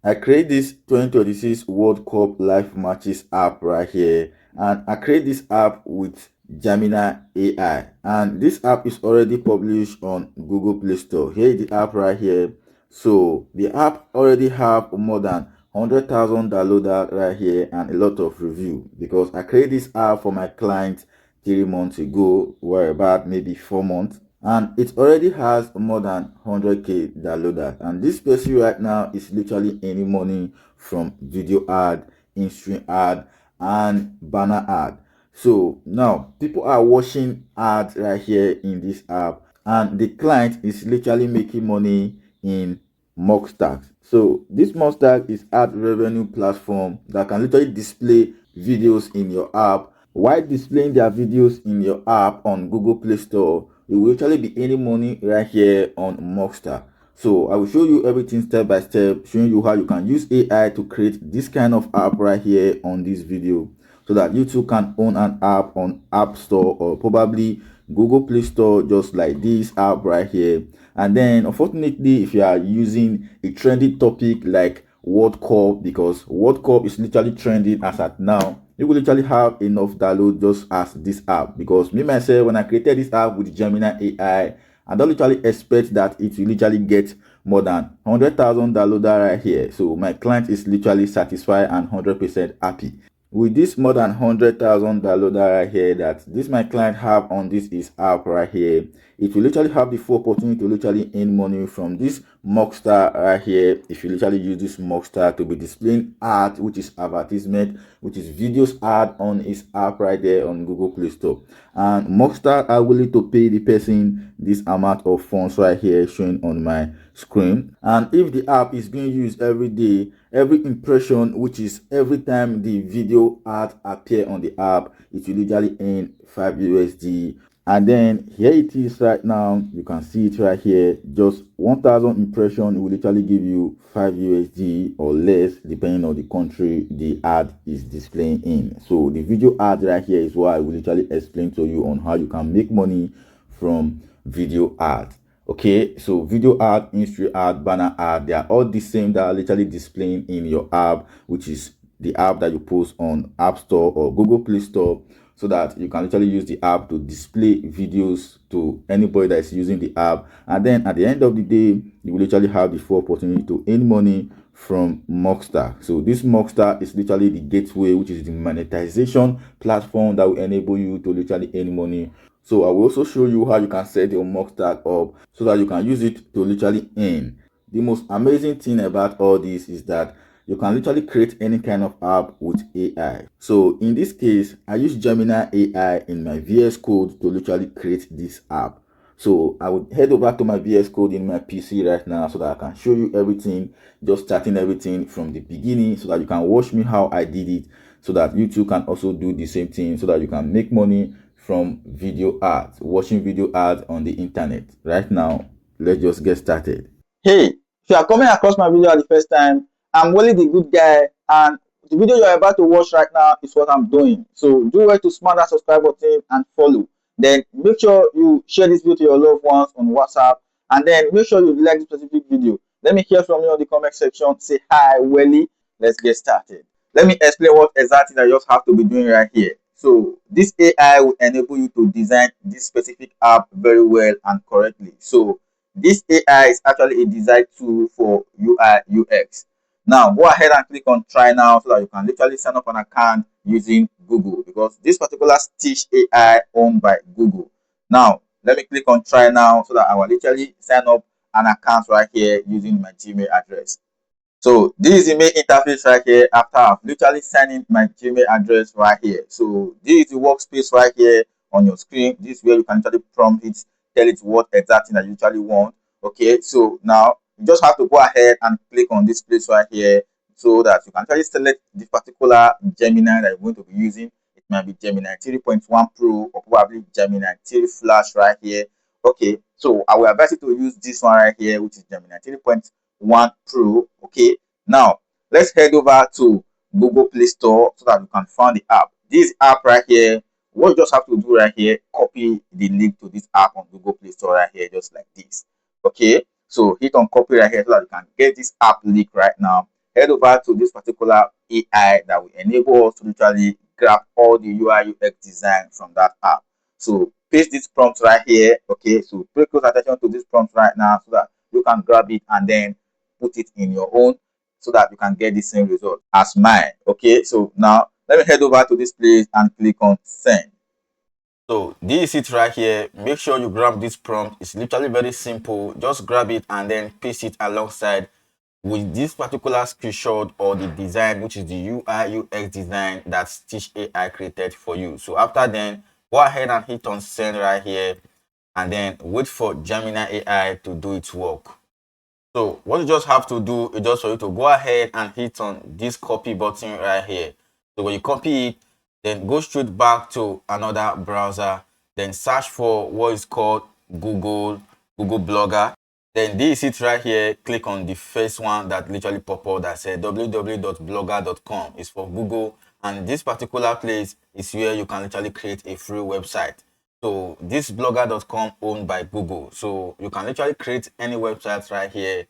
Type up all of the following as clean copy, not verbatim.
I create this 2026 World Cup live matches app right here, and I create this app with Gemini AI, and this app is already published on Google Play Store. Here is the app right here. So the app already have more than 100,000 downloaded right here and a lot of review, because I created this app for my client 3 months ago, or about maybe 4 months, and it already has more than 100k downloaded. And this person right now is literally earning money from video ad, in-stream ad, and banner ad. So now people are watching ads right here in this app, and the client is literally making money in Monetag. So this Monetag is ad revenue platform that can literally display videos in your app. While displaying their videos in your app on Google Play Store, you will actually be earning money right here on Monster. So I will show you everything step by step, showing you how you can use AI to create this kind of app right here on this video, so that you too can own an app on App Store or probably Google Play Store, just like this app right here. And then unfortunately, if you are using a trendy topic like World Cup, because World Cup is literally trending as at now, you will literally have enough download just as this app. Because me myself, when I created this app with Gemini AI, I don't literally expect that it will literally get more than 100,000 downloads right here. So my client is literally satisfied and 100% happy with this more than 100,000 downloader right here that this my client have on this app right here. It will literally have the full opportunity to literally earn money from this Mockstar right here. If you literally use this Mockstar to be displaying ad, which is advertisement, which is videos ad on his app right there on Google Play Store, and Mockstar are willing to pay the person this amount of funds right here showing on my screen. And if the app is being used every day, every impression, which is every time the video ad appear on the app, it will literally earn 5 USD. And then here it is right now, you can see it right here. Just 1,000 impression will literally give you 5 USD or less, depending on the country the ad is displaying in. So the video ad right here is what I will literally explain to you on how you can make money from video ads. Okay, so video ad, in-stream ad, banner ad, they are all the same, that are literally displaying in your app, which is the app that you post on App Store or Google Play Store, so that you can literally use the app to display videos to anybody that is using the app. And then at the end of the day, you will literally have the full opportunity to earn money from Mockstar. So this Mockstar is literally the gateway, which is the monetization platform that will enable you to literally earn money. So I will also show you how you can set your Mockstar up so that you can use it to literally earn. The most amazing thing about all this is that you can literally create any kind of app with AI. So in this case, I use Gemini AI in my VS Code to literally create this app. So I would head over to my VS Code in my PC right now so that I can show you everything, just starting everything from the beginning, so that you can watch me how I did it, so that you too can also do the same thing, so that you can make money from video ads, watching video ads on the internet. Right now, let's just get started. Hey, if you are coming across my video the first time, I'm Willie the good guy, and the video you are about to watch right now is what I'm doing. So do well to smash that subscribe button and follow. Then make sure you share this video to your loved ones on WhatsApp, and then make sure you like this specific video. Let me hear from you on the comment section. Say hi, Willie. Let's get started. Let me explain what exactly I just have to be doing right here. So this AI will enable you to design this specific app very well and correctly. So this AI is actually a design tool for UI UX. Now go ahead and click on try now so that you can literally sign up an account using Google, because this particular Stitch AI owned by Google. Now let me click on try now so that I will literally sign up an account right here using my Gmail address. So this is the main interface right here after I've literally signed in my Gmail address right here. So this is the workspace right here on your screen. This is where you can actually prompt it, tell it what exactly that you usually want. Okay, so now you just have to go ahead and click on this place right here so that you can actually select the particular Gemini that you're going to be using. It might be Gemini 3.1 Pro or probably Gemini 3 Flash right here. Okay, so I will advise you to use this one right here, which is Gemini 3.1 Pro. Okay, now let's head over to Google Play Store so that you can find the app. This app right here, what you just have to do right here, copy the link to this app on Google Play Store right here, just like this. Okay, so hit on copy right here so that you can get this app link right now. head over to this particular AI that will enable us to literally grab all the UI UX design from that app. So paste this prompt right here. Okay, so pay close attention to this prompt right now so that you can grab it and then put it in your own so that you can get the same result as mine. Okay, so now let me head over to this place and click on send. So this is it right here. Make sure you grab this prompt. It's literally very simple. Just grab it and then paste it alongside with this particular screenshot or the design, which is the UI UX design that Stitch AI created for you. So after then, go ahead and hit on send right here and then wait for Gemini AI to do its work. So what you just have to do is just for you to go ahead and hit on this copy button right here. So when you copy it, then go straight back to another browser, then search for what is called Google Blogger. Then this is it right here. Click on the first one that literally pop up that said www.blogger.com. It's for Google, and this particular place is where you can literally create a free website. So this blogger.com owned by Google. So you can literally create any website right here,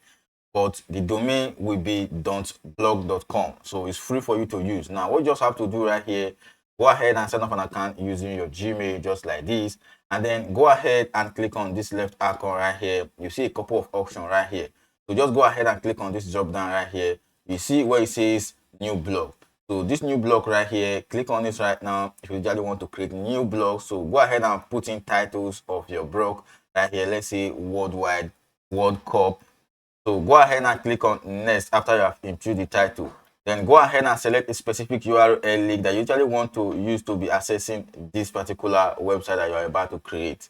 but the domain will be .blog.com. So it's free for you to use. Now what you just have to do right here, go ahead and set up an account using your Gmail just like this, and then go ahead and click on this left icon right here. You see a couple of options right here. So just go ahead and click on this drop down right here. You see where it says new blog. So this new blog right here, click on this right now if you really want to create new blog. So go ahead and put in titles of your blog right here. Let's say Worldwide World Cup. So go ahead and click on next after you have input the title. Then go ahead and select a specific URL link that you usually want to use to be accessing this particular website that you are about to create.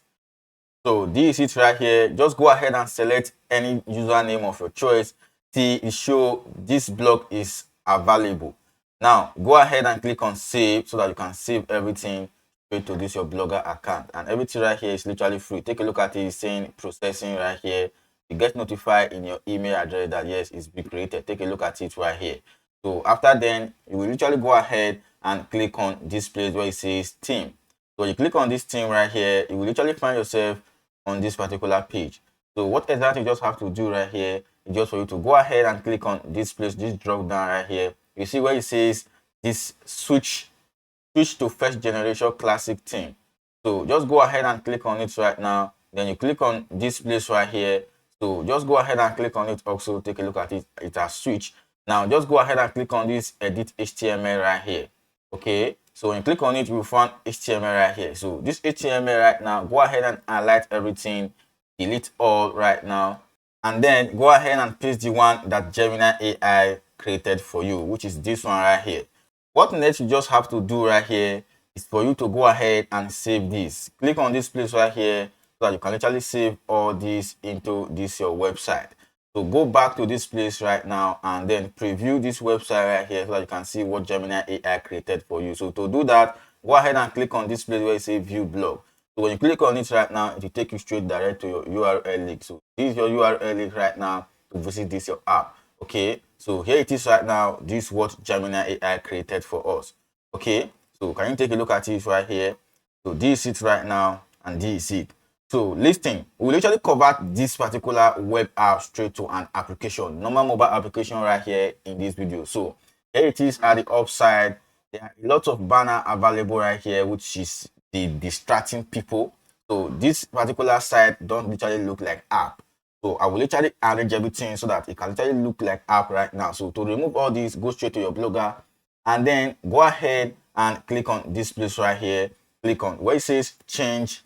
So this is it right here. Just go ahead and select any username of your choice. See it show this blog is available. Now go ahead and click on save so that you can save everything straight to this your blogger account, and everything right here is literally free. Take a look at it. It's saying processing right here. You get notified in your email address that yes, it's been created. Take a look at it right here. So after then, you will literally go ahead and click on this place where it says theme. So you click on this theme right here, you will literally find yourself on this particular page. So what exactly you just have to do right here is just for you to go ahead and click on this place, this drop down right here. You see where it says this switch to first generation classic theme. So just go ahead and click on it right now. Then you click on this place right here. So just go ahead and click on it also. Take a look at it. It has switched. Now just go ahead and click on this edit HTML right here. Okay. So when you click on it, you will find HTML right here. So this HTML right now, go ahead and highlight everything. Delete all right now. And then go ahead and paste the one that Gemini AI created for you, which is this one right here. What next you just have to do right here is for you to go ahead and save this. Click on this place right here so that you can literally save all this into this your website. So go back to this place right now and then preview this website right here so that you can see what Gemini AI created for you. So to do that, go ahead and click on this place where it says view blog. So when you click on it right now, it will take you straight direct to your URL link. So this is your URL link right now to visit this your app. Okay, so here it is right now. This is what Gemini AI created for us. Okay, so can you take a look at it right here? So this is it right now, and this is it. So listing, we'll literally convert this particular web app straight to an application, normal mobile application right here in this video. So here it is at the upside. There are a lot of banner available right here, which is the distracting people. So this particular site don't literally look like app. So I will literally arrange everything so that it can literally look like app right now. So to remove all this, go straight to your blogger and then go ahead and click on this place right here. Click on where it says change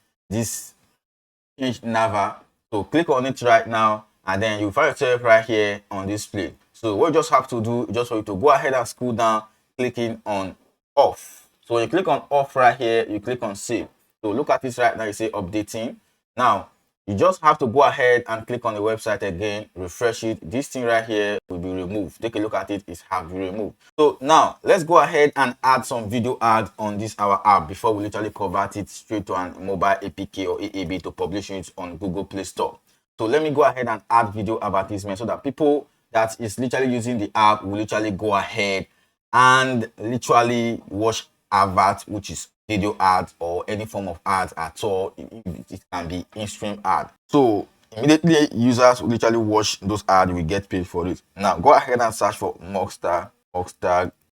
Nava. So click on it right now and then you find yourself right here on this place. So what you just have to do is just for you to go ahead and scroll down, clicking on off. So when you click on off right here, you click on save. So look at this right now, you say updating. Now you just have to go ahead and click on the website again, refresh it. This thing right here will be removed. Take a look at it, it has been removed. So now let's go ahead and add some video ads on this our app before we literally convert it straight to an mobile APK or AAB to publish it on Google Play Store. So let me go ahead and add video advertisement so that people that is literally using the app will literally go ahead and literally watch advert, which is video ads or any form of ads at all. It can be in-stream ad. So immediately users will literally watch those ads, will get paid for it. Now go ahead and search for Monetag.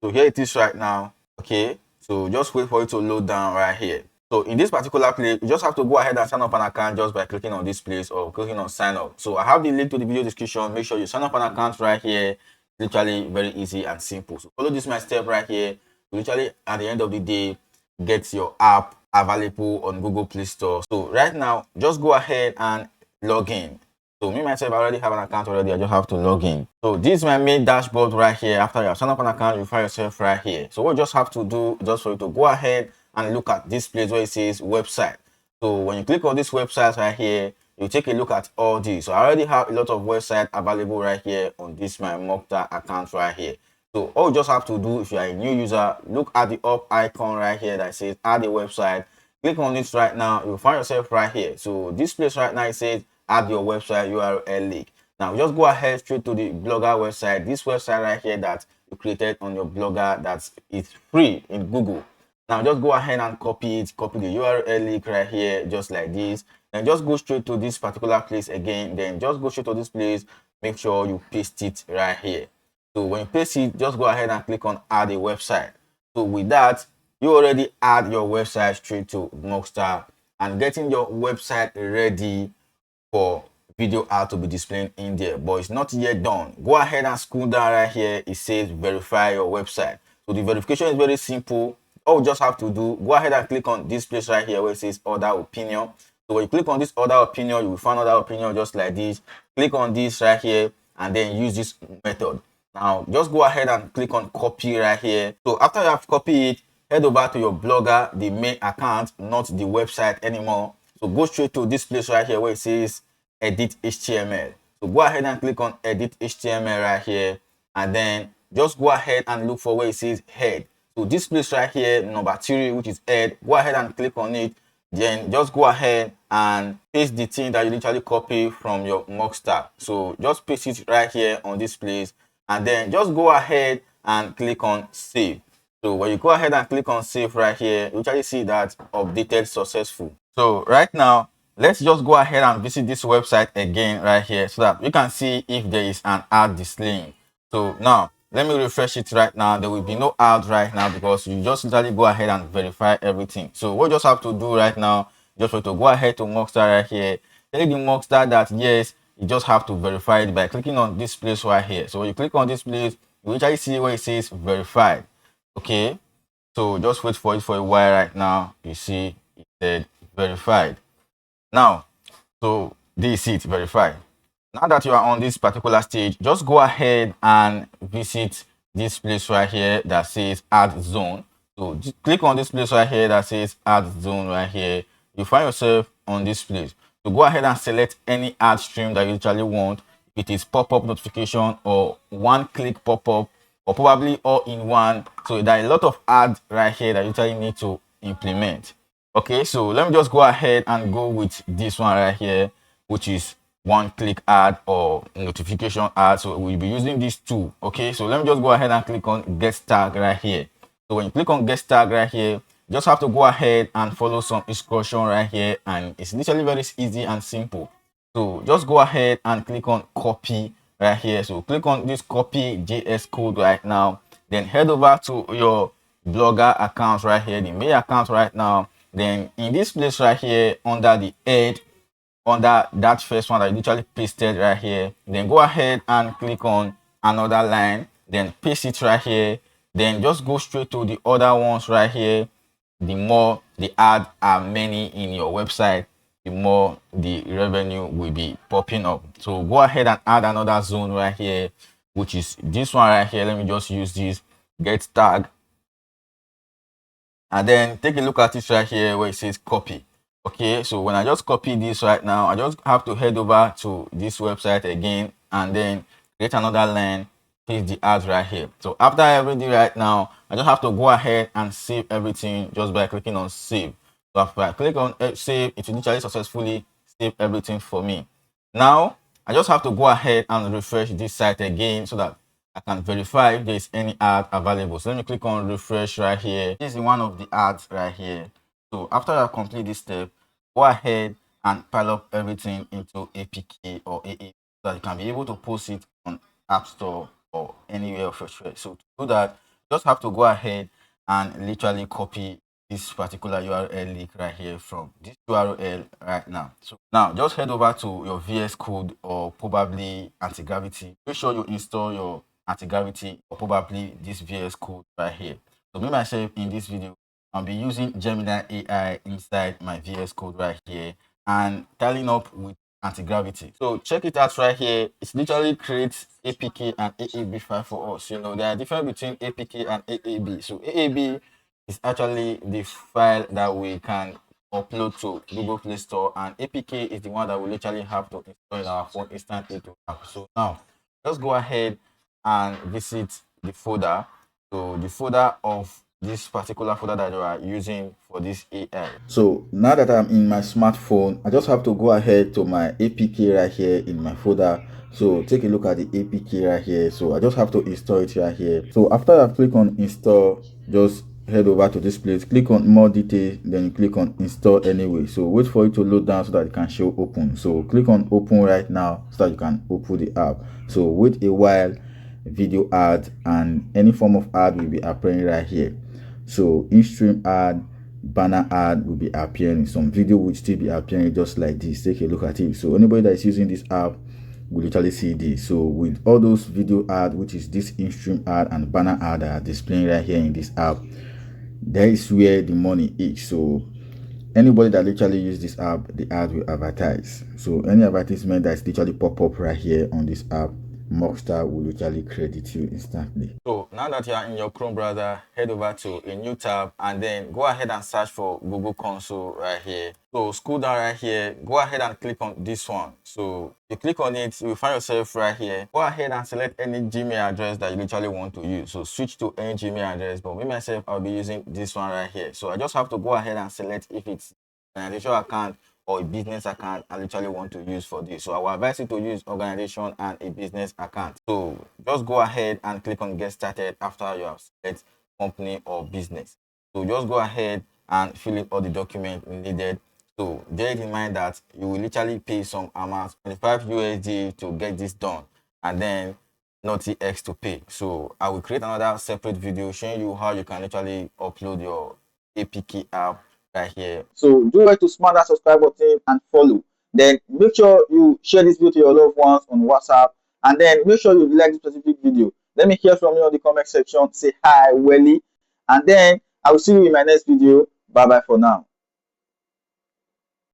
So here it is right now. Okay, so just wait for it to load down right here. So in this particular place, you just have to go ahead and sign up an account just by clicking on this place or clicking on sign up. So I have the link to the video description. Make sure you sign up an account right here. Literally very easy and simple. So follow this my step right here. Literally at the end of the day, get your app available on Google Play Store. So right now, just go ahead and log in. So me myself, I already have an account already. I just have to log in. So this is my main dashboard right here. After you have signed up an account, you find yourself right here. So what you just have to do, just for you to go ahead and look at this place where it says website. So when you click on this website right here, you take a look at all these. So I already have a lot of websites available right here on this my Monetag account right here. So all you just have to do, if you are a new user, look at the up icon right here that says add a website. Click on this right now. You'll find yourself right here. So this place right now, it says add your website URL link. Now just go ahead straight to the Blogger website. This website right here that you created on your Blogger, that is free in Google. Now just go ahead and copy it, copy the URL link right here, just like this. Then just go straight to this particular place again. Then just go straight to this place. Make sure you paste it right here. So when you paste it, just go ahead and click on add a website. So with that, you already add your website straight to Monetag and getting your website ready for video ad to be displayed in there. But it's not yet done. Go ahead and scroll down right here. It says verify your website. So the verification is very simple. All you just have to do, go ahead and click on this place right here where it says other opinion. So when you click on this other opinion, you will find other opinion just like this. Click on this right here and then use this method. Now just go ahead and click on copy right here. So after you have copied it, head over to your Blogger, the main account, not the website anymore. So go straight to this place right here where it says edit HTML. So go ahead and click on edit HTML right here, and then just go ahead and look for where it says head. So this place right here, number 3, which is head, go ahead and click on it. Then just go ahead and paste the thing that you literally copy from your Monetag. So just paste it right here on this place, and then just go ahead and click on save. So when you go ahead and click on save right here, you actually see that updated successful. So right now, let's just go ahead and visit this website again right here so that we can see if there is an ad displaying. So now let me refresh it right now. There will be no ad right now because you just literally go ahead and verify everything. So what you just have to do right now, just have to go ahead to Monetag right here. Tell the Monetag that yes, you just have to verify it by clicking on this place right here. So when you click on this place, you actually see where it says verified. Okay, so just wait for it for a while right now. You see it said verified. Now, so this is it, verified. Now that you are on this particular stage, just go ahead and visit this place right here that says add zone. So just click on this place right here that says add zone right here. You find yourself on this place. So go ahead and select any ad stream that you actually want. It is pop-up notification or one-click pop-up or probably all in one. So there are a lot of ads right here that you actually need to implement. Okay, so let me just go ahead and go with this one right here, which is one-click ad or notification ad. So we'll be using these two. Okay, so let me just go ahead and click on get tag right here. So when you click on get tag right here, you just have to go ahead and follow some instruction right here, and it's literally very easy and simple. So just go ahead and click on copy right here. So click on this copy JS code right now, then head over to your Blogger account right here, the main account right now. Then in this place right here under the head, under that first one that you literally pasted right here, then go ahead and click on another line, then paste it right here, then just go straight to the other ones right here. The more the ads are many in your website, the more the revenue will be popping up. So go ahead and add another zone right here, which is this one right here. Let me just use this get tag, and then take a look at it right here where it says copy. Okay, so when I just copy this right now, I just have to head over to this website again and then create another line, paste the ads right here. So after everything right now, I just have to go ahead and save everything just by clicking on save. So after I click on save, it will literally successfully save everything for me. Now I just have to go ahead and refresh this site again so that I can verify if there is any ad available. So let me click on refresh right here. This is one of the ads right here. So after I complete this step, go ahead and pile up everything into APK or AA so that you can be able to post it on App Store or anywhere of your choice. So to do that, you just have to go ahead and literally copy this particular URL link right here from this URL right now. So now just head over to your VS Code or probably anti-gravity. Make sure you install your anti-gravity or probably this VS Code right here. So me myself in this video, I'll be using Gemini AI inside my VS Code right here and tiling up with anti-gravity. So check it out right here. It literally creates APK and AAB file for us. You know, there are difference between APK and AAB. So AAB is actually the file that we can upload to Google Play Store, and APK is the one that we literally have to install in our phone instantly to app. So now let's go ahead and visit the folder. So the folder of this particular folder that you are using for this AI. So now that I'm in my smartphone, I just have to go ahead to my APK right here in my folder. So take a look at the APK right here. So I just have to install it right here. So after I click on install, just head over to this place, click on more details, then you click on install anyway. So wait for it to load down so that it can show open. So click on open right now so that you can open the app. So wait a while, video ad and any form of ad will be appearing right here. So in-stream ad, banner ad will be appearing. Some video will still be appearing just like this. Take a look at it. So anybody that is using this app will literally see this. So with all those video ad, which is this in-stream ad and banner ad that are displaying right here in this app, that is where the money is. So anybody that literally use this app, the ad will advertise. So any advertisement that's literally pop up right here on this app, Mockstar will literally credit you instantly. So now that you are in your Chrome browser, head over to a new tab and then go ahead and search for Google Console right here. So scroll down right here, go ahead and click on this one. So you click on it, you will find yourself right here. Go ahead and select any Gmail address that you literally want to use. So switch to any Gmail address, but me myself, I'll be using this one right here. So I just have to go ahead and select if it's an organization account or a business account I literally want to use for this. So I will advise you to use organization and a business account. So just go ahead and click on get started after you have select company or business. So just go ahead and fill in all the documents needed. So bear in mind that you will literally pay some amount, 25 USD to get this done, and then not X to pay. So I will create another separate video showing you how you can literally upload your APK app right here. So do well to smash that subscribe button and follow. Then make sure you share this video to your loved ones on WhatsApp, and then make sure you like this specific video. Let me hear from you on the comment section. Say hi, Welly, and then I will see you in my next video. Bye bye for now.